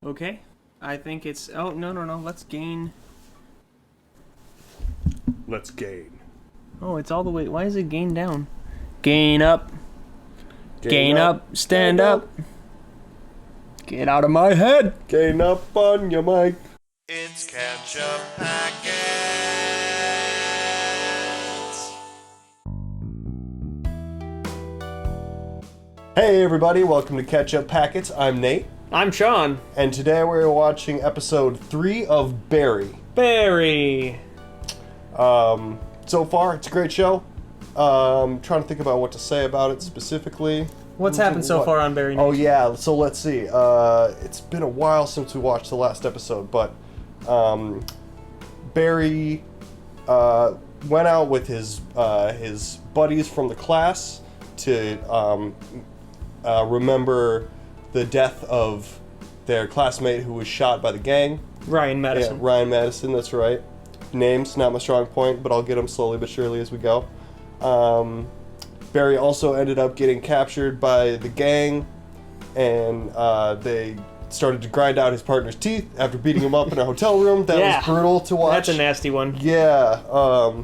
Okay. I think it's... Oh, no. Let's gain... Let's gain. Oh, it's all the way... Why is it gain down? Gain up. Gain up. Stand up. Get out of my head. Gain up on your mic. It's Ketchup Packets. Hey everybody, welcome to Ketchup Packets. I'm Nate. I'm Sean. And today we're watching episode 3 of Barry. Barry. So far, it's a great show. Trying to think about what to say about it specifically. What's happened so far on Barry? Oh yeah, so let's see. It's been a while since we watched the last episode, but Barry went out with his buddies from the class to remember the death of their classmate who was shot by the gang. Ryan Madison. Yeah, Ryan Madison, that's right. Names, not my strong point, but I'll get them slowly but surely as we go. Barry also ended up getting captured by the gang, and they started to grind out his partner's teeth after beating him up in a hotel room. That was brutal to watch. That's a nasty one. Yeah,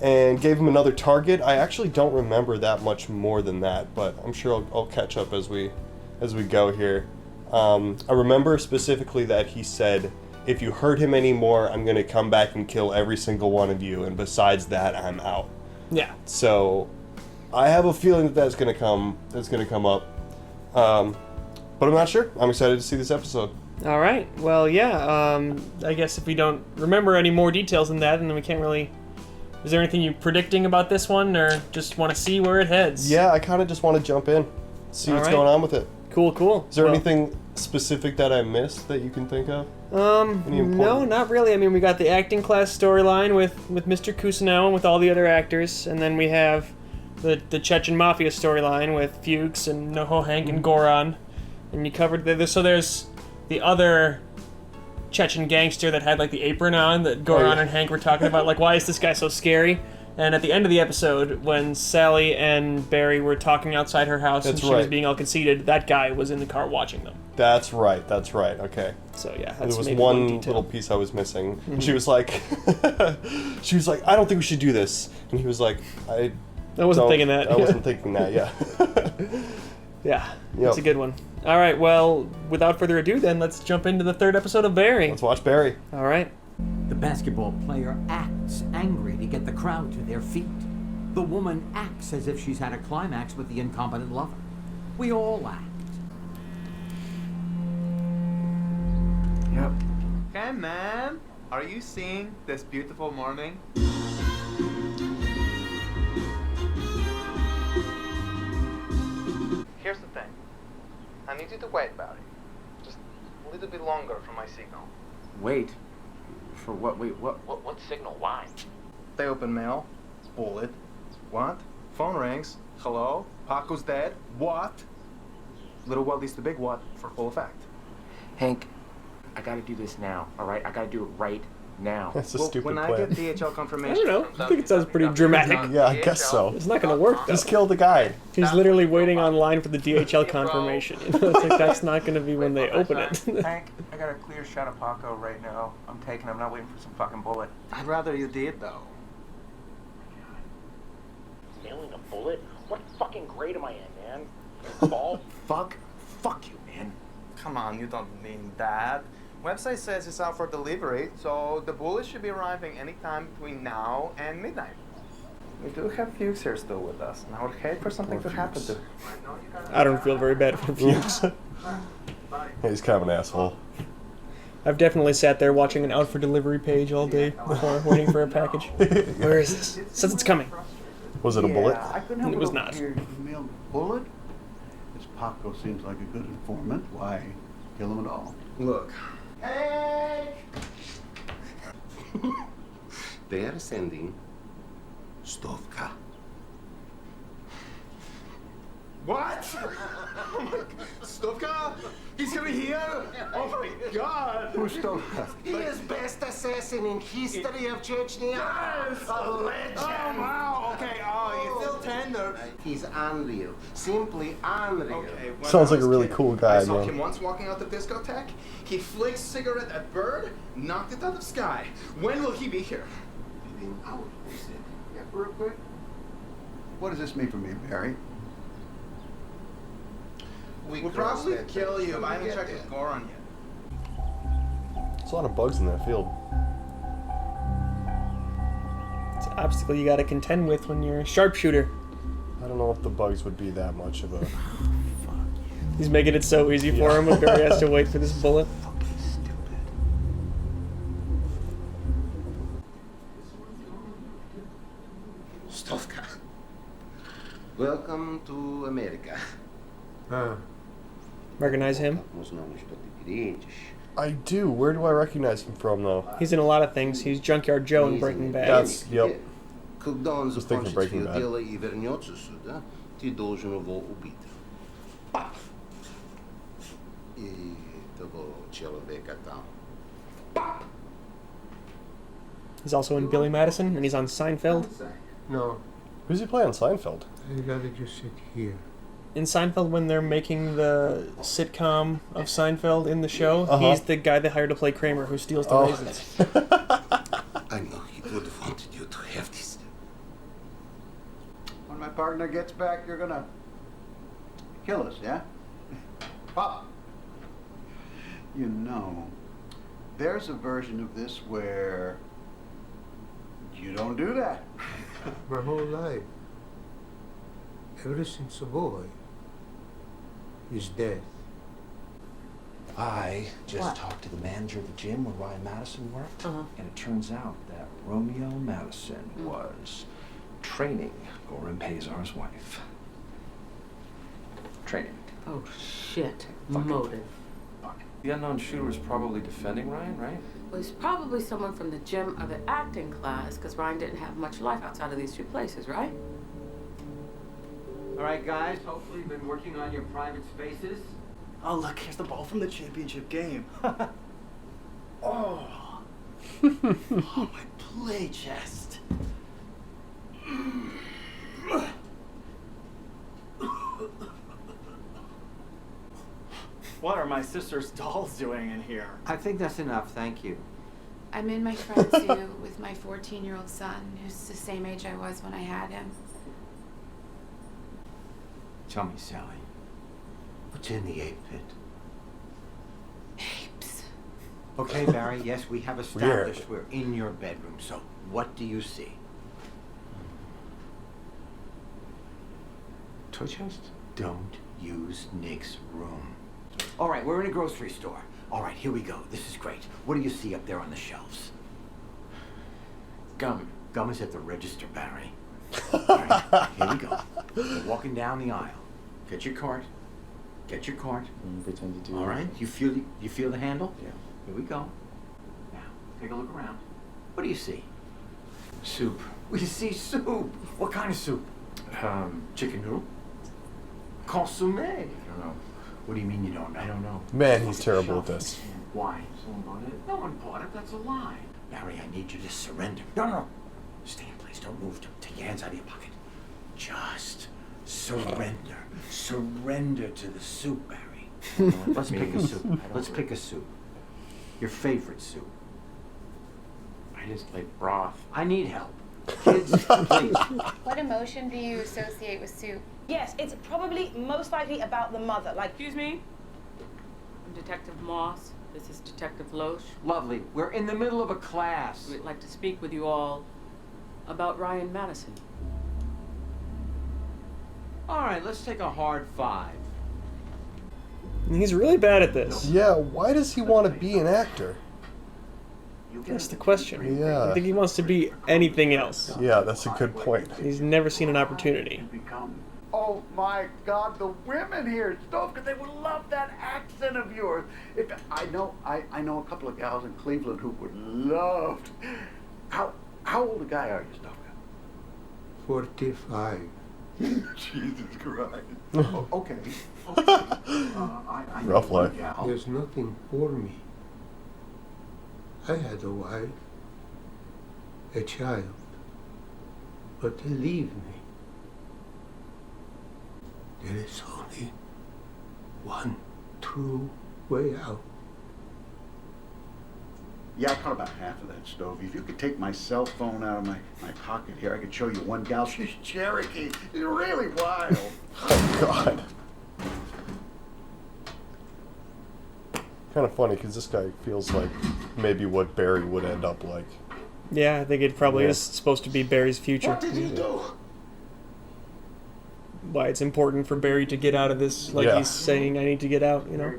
and gave him another target. I actually don't remember that much more than that, but I'm sure I'll catch up as we go here. I remember specifically that he said, if you hurt him anymore, I'm going to come back and kill every single one of you, and besides that, I'm out. Yeah. So I have a feeling that that's going to come up. But I'm not sure. I'm excited to see this episode. All right. Well, yeah. I guess if we don't remember any more details than that, then we can't really... Is there anything you're predicting about this one, or just want to see where it heads? Yeah, I kind of just want to jump in, see what's going on with it. Cool. Is there anything specific that I missed that you can think of? No, not really. I mean, we got the acting class storyline with Mr. Kusino and with all the other actors, and then we have the Chechen Mafia storyline with Fuchs and Noho Hank and Goran, and you covered so there's the other Chechen gangster that had like the apron on that Goran and Hank were talking about, like, why is this guy so scary? And at the end of the episode, when Sally and Barry were talking outside her house and she was being all conceited, that guy was in the car watching them. That's right, okay. So yeah, there was one little piece I was missing. Mm-hmm. She was like, I don't think we should do this. And he was like, I wasn't thinking that, yeah. Yeah, that's a good one. All right, well, without further ado then, let's jump into the third episode of Barry. Let's watch Barry. All right. The basketball player acts angry to get the crowd to their feet. The woman acts as if she's had a climax with the incompetent lover. We all act. Yep. Hey man, are you seeing this beautiful morning? Here's the thing. I need you to wait, Barry. Just a little bit longer for my signal. Wait. For what? Wait, what? What signal? Why? They open mail. Bullet. What? Phone rings. Hello? Paco's dead. What? Little what leads to big what for full effect. Hank, I gotta do this now, alright? I gotta do it right now. That's a stupid plan. When I get DHL confirmation... I don't know. I think it sounds pretty dramatic. Yeah, I guess so. It's not gonna work, though. Just kill the guy. He's literally waiting online for the DHL confirmation. You know, it's like that's not gonna be when they open it. Hank, I got a clear shot of Paco right now. I'm not waiting for some fucking bullet. I'd rather you did, though. Mailing a bullet? What fucking grade am I in, man? Ball? Fuck you, man. Come on, you don't mean that. Website says it's out for delivery, so the bullet should be arriving anytime between now and midnight. We do have Fuchs here still with us, and I would hate for something to happen to him. I don't feel very bad for Fuchs. He's kind of an asshole. I've definitely sat there watching an out for delivery page all day before waiting for a package. Where is this? It says it's coming. Was it a bullet? I couldn't help It was but not. overhear you mailed a bullet. This Paco seems like a good informant. Why kill him at all? Look. Hey! They are sending Stovka. What? Oh my God. Stovka? He's gonna be here? Oh my God! Who's Stovka? He is best assassin in history of Chechnya. Yes! A legend. Oh wow! Okay, you still bartender. He's unreal. Simply unreal. Okay, when Sounds I like a was really kid, cool guy, I saw man. him once walking out the discotheque. He flicked cigarette at bird, knocked it out of the sky. When will he be here? Within hours, we said. Yeah, real quick. What does this mean for me, Barry? We'll crossed probably that kill bridge you, when but I we haven't get checked with there. Goron yet. There's a lot of bugs in that field. It's an obstacle you got to contend with when you're a sharpshooter. I don't know if the bugs would be that much of a... He's making it so easy for him when Barry has to wait for this bullet. Stovka. Welcome to America. Recognize him? I do. Where do I recognize him from, though? He's in a lot of things. He's Junkyard Joe in Breaking Bad. That's- yep. Когда он Just thinking закончит Breaking свое Bad. дело и вернется сюда, ты должен его убить. Пап! И того человека там. Пап! He's also in Billy Madison, and he's on Seinfeld. No, Who's he play on Seinfeld? I'd rather just sit here. In Seinfeld, when they're making the sitcom of Seinfeld in the show, Uh-huh. he's the guy they hired to play Kramer who steals the Oh. raisins. I know he would have wanted you to have this. When my partner gets back, you're gonna kill us, yeah? Pop! You know, there's a version of this where you don't do that. My whole life, ever since a boy, is death. I just talked to the manager of the gym where Ryan Madison worked, and it turns out that Romeo Madison was training Goran Pazar's wife. Training. Oh, shit. Fucking Motive. The unknown shooter was probably defending Ryan, right? Well, he's probably someone from the gym or the acting class, because Ryan didn't have much life outside of these two places, right? All right, guys. Hopefully you've been working on your private spaces. Oh, look, here's the ball from the championship game. Oh. Oh, my play chest. What are my sister's dolls doing in here? I think that's enough, thank you. I'm in my front zoo with my 14-year-old son, who's the same age I was when I had him. Tell me, Sally, what's in the ape pit? Apes. Okay, Barry, yes, we have established we're in your bedroom, so what do you see? Toy chest? Don't use Nick's room. All right, we're in a grocery store. All right, here we go. This is great. What do you see up there on the shelves? Gum. Gum is at the register, Barry. All right, here we go. We're walking down the aisle. Get your cart. Get your cart. Pretend to do All right, you feel the handle? Yeah. Here we go. Now, take a look around. What do you see? Soup. We see soup. What kind of soup? Chicken noodle? Consommé. I don't know. What do you mean you don't know? I don't know. Man, he's terrible at this. Why? Someone bought it? No one bought it. That's a lie. Barry, I need you to surrender. No. Stay in place. Don't move. Take your hands out of your pocket. Just surrender. Surrender to the soup, Barry. Let's pick a soup. Let's pick a soup. Your favorite soup. I just like broth. I need help. Kids, please. What emotion do you associate with soup? Yes, it's probably most likely about the mother. Like, Excuse me? I'm Detective Moss. This is Detective Loesch. Lovely. We're in the middle of a class. We'd like to speak with you all about Ryan Madison. All right, let's take a hard 5. He's really bad at this. Yeah, why does he want to be an actor? That's the question. Yeah. I think he wants to be anything else. Yeah, that's a good point. He's never seen an opportunity. Oh my God, the women here, Stovka, they would love that accent of yours. If I know a couple of gals in Cleveland who would love. How old a guy are you, Stovka? 45. Jesus Christ. Okay. I Rough life. There's nothing for me. I had a wife, a child, but they leave me. There is only one true way out. Yeah, I caught about half of that, Stovey. If you could take my cell phone out of my pocket here, I could show you one gal. She's Cherokee. She's really wild. Oh, God. Kind of funny, because this guy feels like maybe what Barry would end up like. Yeah, I think it probably Yeah. is supposed to be Barry's future. What did he do? Why it's important for Barry to get out of this, like Yeah. he's saying, I need to get out, you know?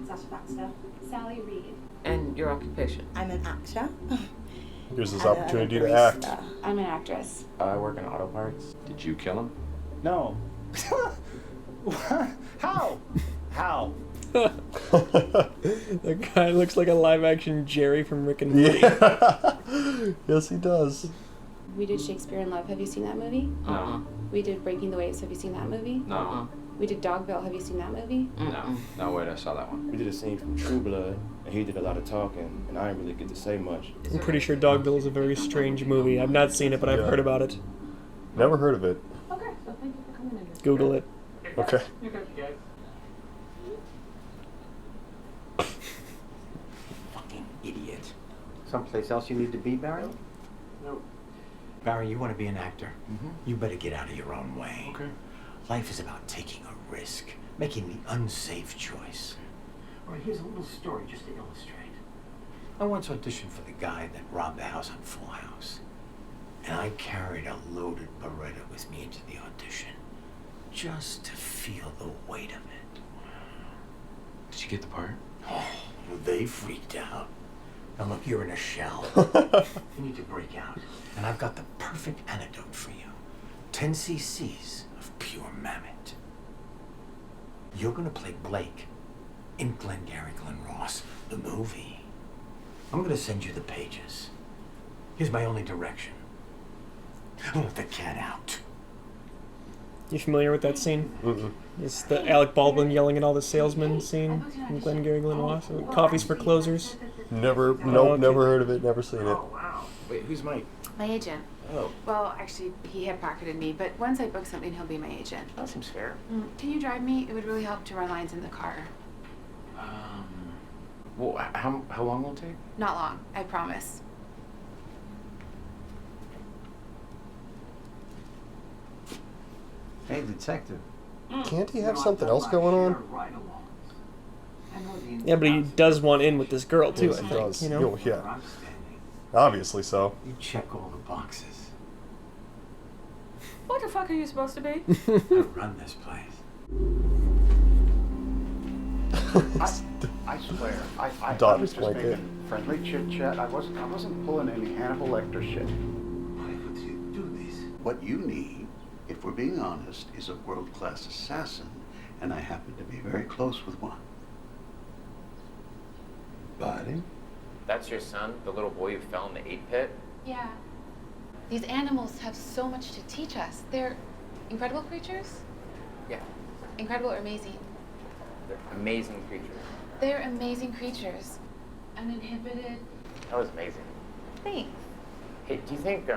Sasha Baxter. Sally Reed. And your occupation? I'm an actor. Here's his And I'm a opportunity to act. barista. I'm an actress. I work in auto parts. Did you kill him? No. How? How? The guy looks like a live-action Jerry from Rick and Morty. Yeah. Yes, he does. We did Shakespeare in Love. Have you seen that movie? No. We did Breaking the Waves. Have you seen that movie? No. We did Dogville. Have you seen that movie? No. No, wait, I saw that one. We did a scene from True Blood, and he did a lot of talking, and I didn't really get to say much. I'm pretty sure Dogville is a very strange movie. I've not seen it, but I've heard about it. Never heard of it. Okay, so thank you for coming in. Google it. Okay. You're good, guys. Fucking idiot. Someplace else you need to be, Barry? No. Barry, you want to be an actor? You better get out of your own way. Okay. Life is about taking a risk, making the unsafe choice. All right, here's a little story just to illustrate. I once auditioned for the guy that robbed the house on Full House. And I carried a loaded Beretta with me into the audition, just to feel the weight of it. Did you get the part? Oh, they freaked out. Now look, you're in a shell. You need to break out. And I've got the perfect antidote for you. 10 cc's of pure mammoth. You're gonna play Blake in Glengarry Glen Ross, the movie. I'm gonna send you the pages. Here's my only direction. Let the cat out. You familiar with that scene? Mm-mm. It's the Alec Baldwin yelling at all the salesmen scene from Glengarry Glen Ross. Coffees for closers. Never, Oh, nope, okay. never heard of it, never seen it. Wait, who's Mike? My agent. Oh. Well, actually, he had pocketed me, but once I book something, he'll be my agent. That seems fair. Can you drive me? It would really help to run lines in the car. Well, how long will it take? Not long, I promise. Hey, detective. Can't he have something else going on? Yeah, but he does want in with this girl, too, Yes, I he think. does. You know? Yeah. Obviously so. You check all the boxes. What the fuck are you supposed to be? I run this place. I swear, I Dog was just blanket. making friendly chit chat. I wasn't pulling any Hannibal Lecter shit. Why would you do this? What you need, if we're being honest, is a world-class assassin, and I happen to be very close with one. Buddy? That's your son, the little boy who fell in the 8 pit? Yeah. These animals have so much to teach us. They're incredible creatures? Yeah. Incredible or amazing? They're amazing creatures. They're amazing creatures. Uninhibited. That was amazing. Thanks. Hey, do you think,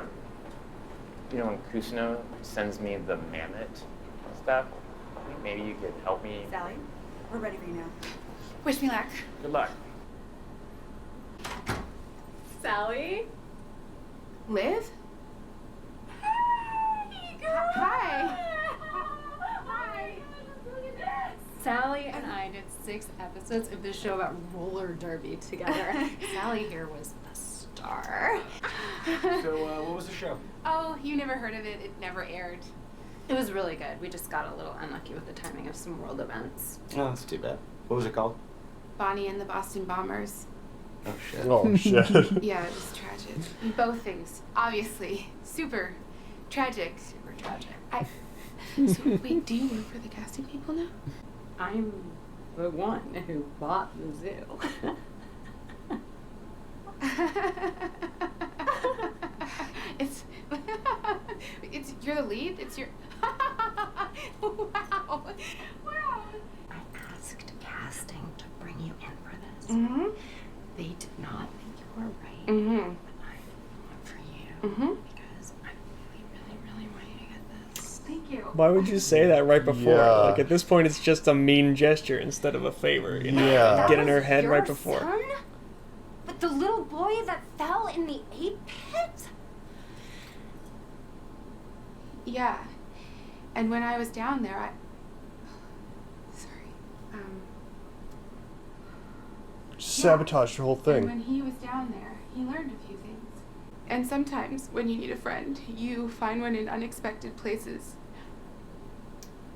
when Kusino sends me the mammoth stuff, I think maybe you could help me? Sally, we're ready for you now. Wish me luck. Good luck. Sally? Liv? Hi. Hi. Sally and I did 6 episodes of this show about roller derby together. Sally here was a star. So, what was the show? Oh, you never heard of it. It never aired. It was really good. We just got a little unlucky with the timing of some world events. Oh, that's too bad. What was it called? Bonnie and the Boston Bombers. Oh, shit. Oh, shit. Yeah, it was tragic. Both things. Obviously. Super tragic. Super tragic. So, wait, do you work for the casting people now? I'm the one who bought the zoo. It's you're the lead? It's your Wow. I asked casting to bring you in for this. Mm-hmm. They did not think you were right. Mm-hmm. But I want for you Mm-hmm. because I really, really, really want you to get this. Thank you. Why would you say that right before? Yeah. Like, at this point, it's just a mean gesture instead of a favor. You know? Yeah. Get in her That was head your right before. Son? But the little boy that fell in the ape pit? Yeah. And when I was down there, Sabotaged your whole and thing. when he was down there, he learned a few things. And sometimes when you need a friend, you find one in unexpected places.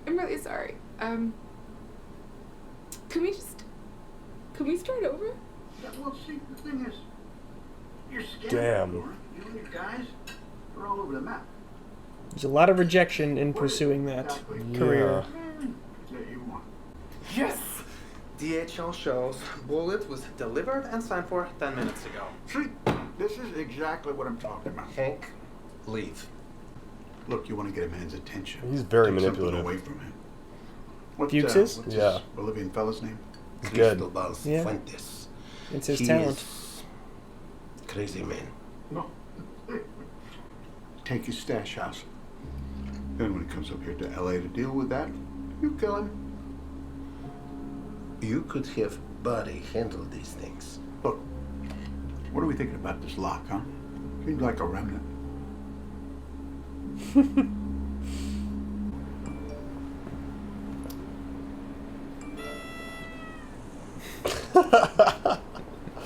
I'm really sorry. Can we start over? Yeah, well, see, the thing is, you're scared. Damn. You and your guys are all over the map. There's a lot of rejection in pursuing that career. Yeah, you want. Yes! DHL shows Bullet was delivered and signed for 10 minutes ago. See, this is exactly what I'm talking about. Hank, leave. Look, you want to get a man's attention. He's very Take something manipulative. away from him. What, Fuchses? what's Yeah. this Bolivian fella's name? He's good. Cristobal Yeah. Fuentes. It's his He talent. is crazy man. No. Take his stash house. Then when he comes up here to LA to deal with that, you kill him. You could have Buddy handle these things. Look, what are we thinking about this lock, huh? Seems like a remnant.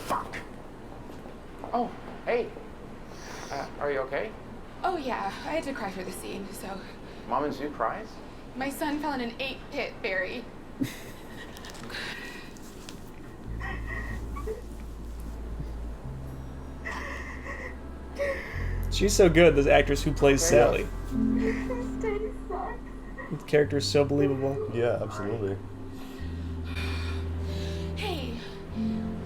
Fuck. Oh, hey. Are you okay? Oh yeah, I had to cry for the scene, so. Mom and Sue cries? My son fell in an ape pit, Barry. She's so good, this actress who plays Sally. Stay sucks. The character is so believable. Yeah, absolutely. Hey,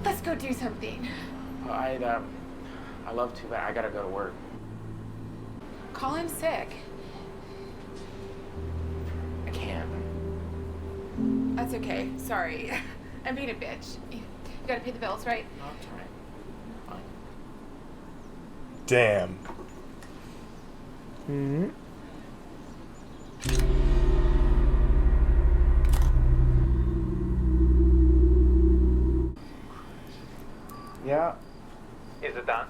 let's go do something. I love to, but I gotta go to work. Call in sick. I can't. That's okay. Sorry. I'm being a bitch. You gotta pay the bills, right? No, it's all right. Fine. Damn. Mm-hmm. Yeah. Is it done?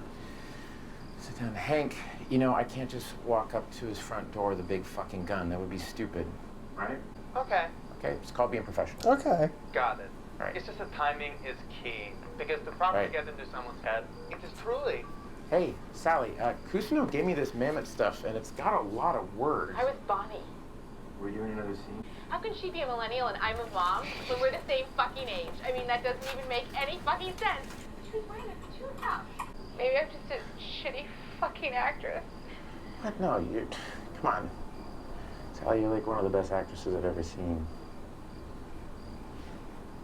Sit down. Hank, you know, I can't just walk up to his front door with a big fucking gun. That would be stupid. Right? Okay. Okay, it's called being professional. Okay. Got it. Right. It's just that timing is key. Because the problem Right. to get into someone's head, it is truly. Hey, Sally, Kusino gave me this mammoth stuff, and it's got a lot of words. I was Bonnie. Were you in another scene? How can she be a millennial and I'm a mom when we're the same fucking age? I mean, that doesn't even make any fucking sense. She was wearing a tune-up. Maybe I'm just a shitty fucking actress. What? No, you. Come on. Sally, you're like one of the best actresses I've ever seen.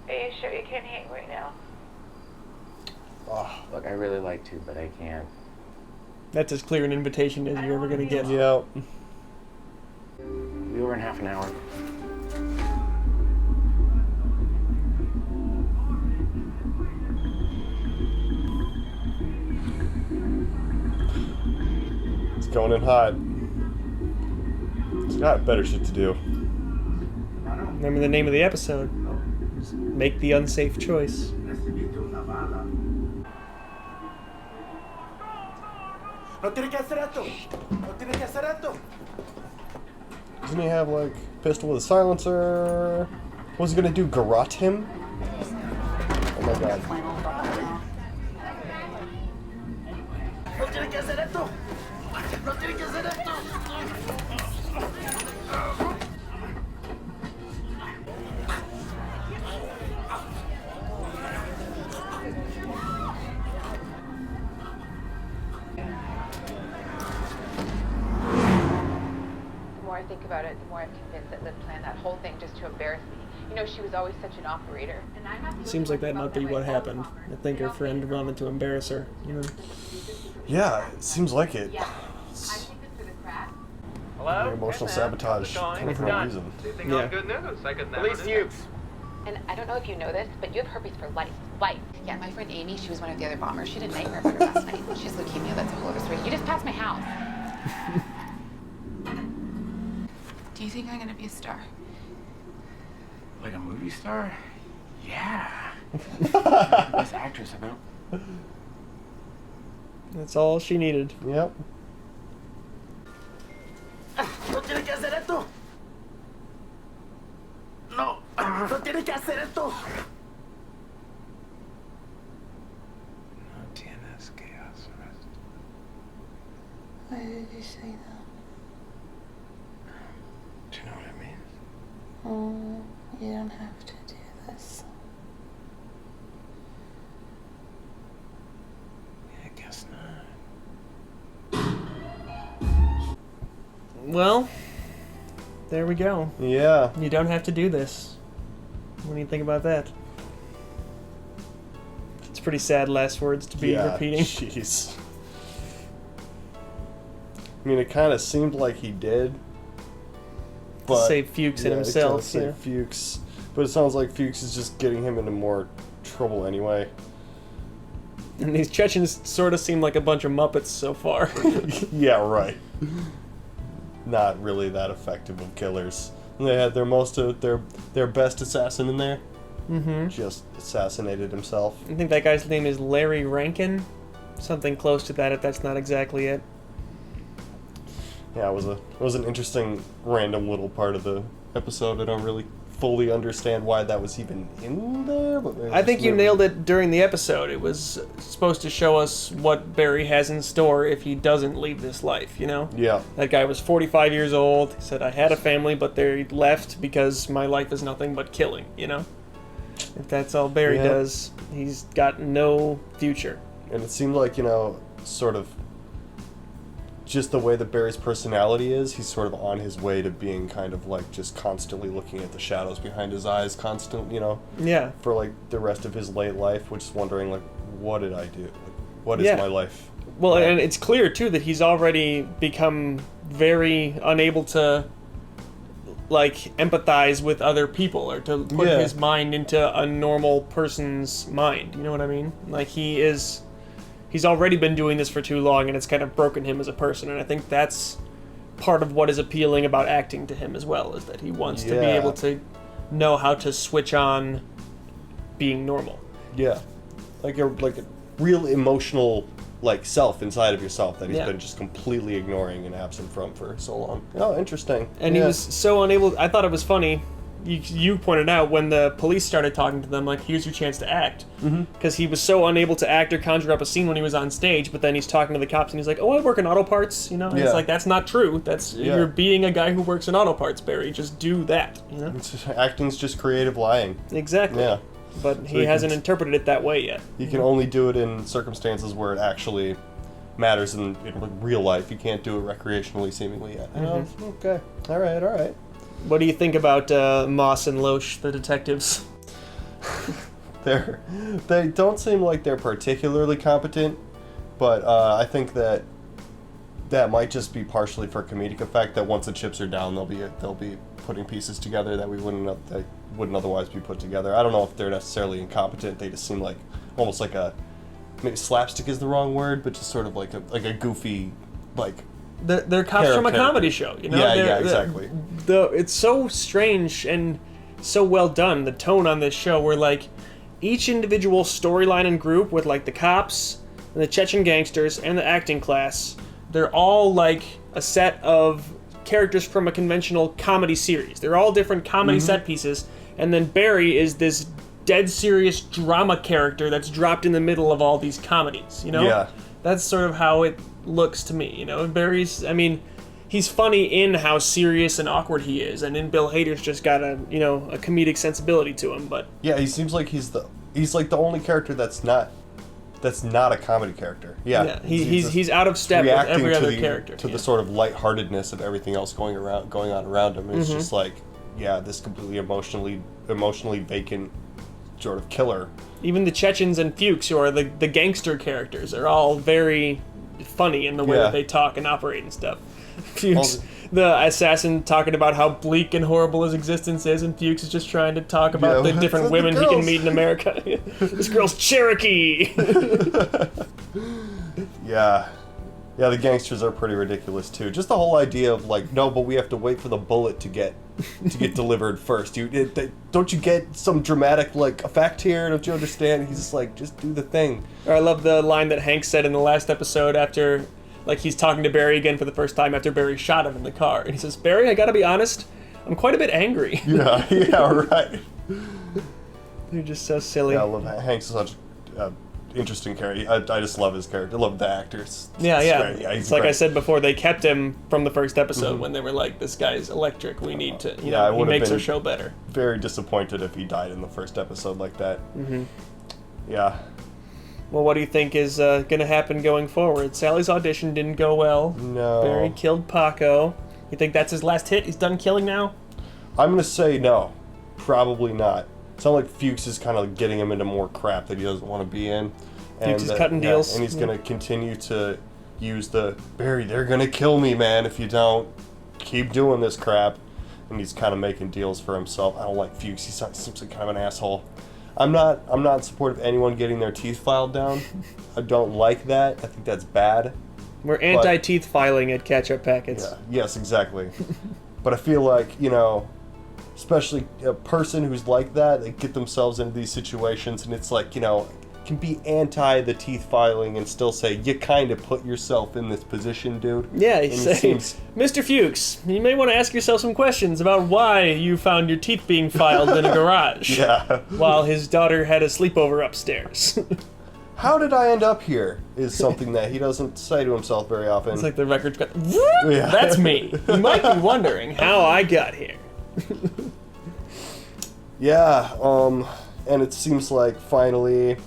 Are you sure you can't hang right now? Oh, look, I really like to, but I can't. That's as clear an invitation as you're ever gonna get. Yeah. Be over in half an hour. It's going in hot. It's got better shit to do. Remember the name of the episode. Make the unsafe choice. No tiene que hacer esto. No tiene que hacer esto. Doesn't he have like pistol with a silencer? What's he gonna do? Garrote him? Oh my god. No tiene que hacer esto. No tiene que hacer esto. The more I think about it, the more I'm convinced that Liv planned that whole thing just to embarrass me. You know, she was always such an operator. And I'm not the Seems like that might be what happened. I think her friend wanted to embarrass her, you know? Yeah, it seems like it. Hello? Very emotional Hey, man. sabotage How's it going? for no reason. Anything Yeah. on good news? I could never Police do Fuchs. And I don't know if you know this, but you have herpes for life. Life. Yeah, my friend Amy, she was one of the other bombers. She had a nightmare about her last night. She has leukemia. That's a whole other story. You just passed my house. Do you think I'm gonna be a star? Like a movie star? Yeah. Best actress, I know. That's all she needed. Yep. No tiene que hacer esto. No, no tiene que hacer esto. No tienes que hacer esto. Why did you say that? Do you know what it means? Oh, you don't have to do this. I guess not. Well, there we go. Yeah. You don't have to do this. What do you think about that? It's pretty sad last words to be repeating. Jeez. I mean, it kind of seemed like he did. But, save Fuchs and himself. Save Fuchs. But it sounds like Fuchs is just getting him into more trouble anyway. And these Chechens sort of seem like a bunch of Muppets so far. Yeah, right. Not really that effective of killers. They had their best assassin in there. Mm-hmm. Just assassinated himself. I think that guy's name is Larry Rankin. Something close to that, if that's not exactly it. Yeah, it was an interesting random little part of the episode. I don't really fully understand why that was even in there, but I think you nailed it during the episode. It was supposed to show us what Barry has in store if he doesn't leave this life, you know? Yeah. That guy was 45 years old. He said, I had a family, but they left because my life is nothing but killing, you know? If that's all Barry does, he's got no future. And it seemed like, sort of just the way that Barry's personality is, he's sort of on his way to being kind of like just constantly looking at the shadows behind his eyes, Yeah. for like the rest of his late life, which is wondering like, what did I do? Like, what is my life? Well, and it's clear too that he's already become very unable to like empathize with other people or to put his mind into a normal person's mind. You know what I mean? Like he's already been doing this for too long, and it's kind of broken him as a person. And I think that's part of what is appealing about acting to him as well, is that he wants to be able to know how to switch on being normal. Yeah, like a real emotional like self inside of yourself that he's been just completely ignoring and absent from for so long. Oh, interesting. And he was so unable. I thought it was funny. You pointed out when the police started talking to them, like, here's your chance to act. Because he was so unable to act or conjure up a scene when he was on stage, but then he's talking to the cops and he's like, oh, I work in auto parts, And it's like, that's not true. You're being a guy who works in auto parts, Barry. Just do that, Acting's just creative lying. Exactly. Yeah. But So he hasn't interpreted it that way yet. You can only do it in circumstances where it actually matters in real life. You can't do it recreationally, seemingly, yet. Okay. All right. What do you think about Moss and Loesch, the detectives? They don't seem like they're particularly competent, but I think that might just be partially for comedic effect. That once the chips are down, they'll be putting pieces together that wouldn't otherwise be put together. I don't know if they're necessarily incompetent. They just seem like almost like maybe slapstick is the wrong word, but just sort of like a goofy like. They're cops from a comedy show, Yeah, exactly. It's so strange and so well done, the tone on this show, where like each individual storyline and group with like the cops and the Chechen gangsters and the acting class, they're all like a set of characters from a conventional comedy series. They're all different comedy set pieces, and then Barry is this dead serious drama character that's dropped in the middle of all these comedies, Yeah. That's sort of how it looks to me, Barry's, he's funny in how serious and awkward he is, and in Bill Hader's just got a comedic sensibility to him, but... Yeah, he seems like he's like the only character that's not a comedy character. Yeah, he's out of step with every other character. To the sort of lightheartedness of everything else going on around him. It's just like, this completely emotionally vacant sort of killer. Even the Chechens and Fuchs, who are the gangster characters, are all very funny in the way that they talk and operate and stuff. Fuchs, the assassin, talking about how bleak and horrible his existence is, and Fuchs is just trying to talk about the different women he can meet in America. This girl's Cherokee! Yeah. Yeah, the gangsters are pretty ridiculous too. Just the whole idea of like, no, but we have to wait for the bullet to get delivered first. Don't you get some dramatic like effect here? Don't you understand? He's just like, just do the thing. Or I love the line that Hank said in the last episode after, like, he's talking to Barry again for the first time after Barry shot him in the car, and he says, "Barry, I gotta be honest, I'm quite a bit angry." Yeah, right. You're just so silly. Yeah, I love Hank's such interesting character. I just love his character. I love the actors. Yeah. He's like great. I said before, they kept him from the first episode when they were like, "This guy's electric. We need to, you know, he makes our show better." Very disappointed if he died in the first episode like that. Mm-hmm. Yeah. Well, what do you think is going to happen going forward? Sally's audition didn't go well. No. Barry killed Paco. You think that's his last hit? He's done killing now? I'm gonna say no. Probably not. It's not like Fuchs is kind of getting him into more crap that he doesn't want to be in. Fuchs is cutting deals. And he's going to continue to use the, Barry, they're going to kill me, man, if you don't keep doing this crap. And he's kind of making deals for himself. I don't like Fuchs. He seems like kind of an asshole. I'm not in support of anyone getting their teeth filed down. I don't like that. I think that's bad. We're anti-teeth filing at Catch-Up Packets. Yeah, yes, exactly. But I feel like, you know, especially a person who's like that, they get themselves into these situations, and it's like, you know, can be anti the teeth filing and still say, you kind of put yourself in this position, dude. Yeah, you say, Mr. Fuchs, you may want to ask yourself some questions about why you found your teeth being filed in a garage. Yeah. While his daughter had a sleepover upstairs. How did I end up here is something that he doesn't say to himself very often. It's like the record's got, yeah. That's me. You might be wondering how I got here. Yeah, and it seems like finally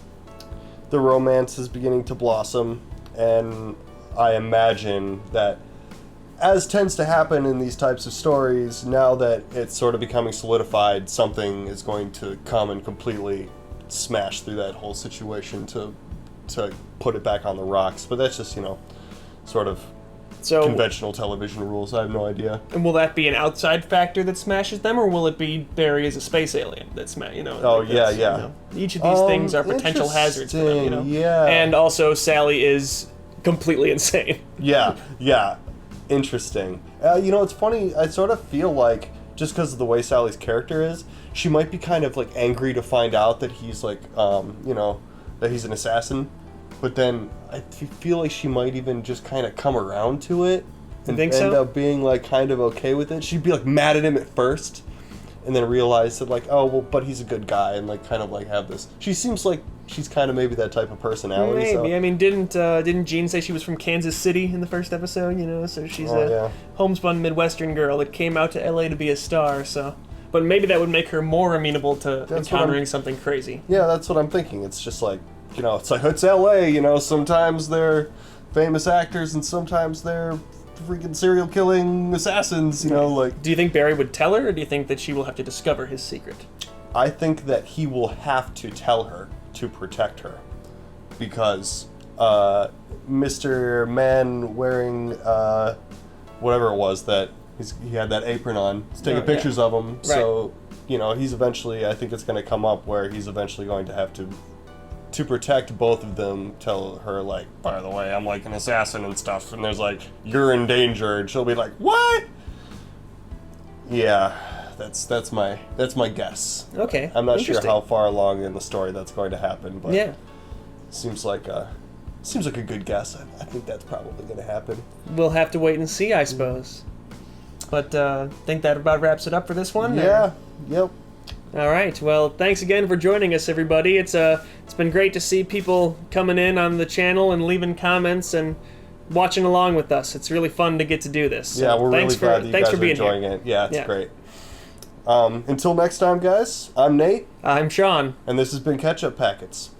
the romance is beginning to blossom, and I imagine that, as tends to happen in these types of stories, now that it's sort of becoming solidified, something is going to come and completely smash through that whole situation to put it back on the rocks. But that's just, you know, sort of conventional television rules. I have no idea. And will that be an outside factor that smashes them, or will it be Barry as a space alien that smashes? You know. Oh like yeah. You know, each of these things are potential hazards for them. You know. Yeah. And also, Sally is completely insane. Yeah. Interesting. You know, it's funny. I sort of feel like just because of the way Sally's character is, she might be kind of like angry to find out that he's like, you know, that he's an assassin. But then I feel like she might even just kind of come around to it and end up being like kind of okay with it. She'd be like mad at him at first and then realize that like, oh, well, but he's a good guy, and like kind of like have this. She seems like she's kind of maybe that type of personality. Maybe. So. I mean, didn't Jean say she was from Kansas City in the first episode, you know? So she's a homespun Midwestern girl that came out to LA to be a star, so. But maybe that would make her more amenable to encountering something crazy. Yeah, that's what I'm thinking. It's just like, you know, it's like, it's LA, you know, sometimes they're famous actors and sometimes they're freaking serial killing assassins, you know, like. Do you think Barry would tell her, or do you think that she will have to discover his secret? I think that he will have to tell her to protect her, because Mr. Man wearing whatever it was that he had that apron on, he's taking pictures of him, so, you know, he's eventually, I think it's going to come up where he's eventually going to have to protect both of them, tell her, like, by the way, I'm like an assassin and stuff, and there's like, you're in danger, and she'll be like, what? Yeah, that's my guess. Okay. I'm not sure how far along in the story that's going to happen, but yeah, seems like a good guess. I think that's probably going to happen. We'll have to wait and see, I suppose. But think that about wraps it up for this one? Yeah. Yep. All right. Well, thanks again for joining us, everybody. It's been great to see people coming in on the channel and leaving comments and watching along with us. It's really fun to get to do this. Yeah, we're really glad that you guys are being enjoying here. it. Yeah, it's great. Until next time, guys, I'm Nate. I'm Sean. And this has been Catch-Up Packets.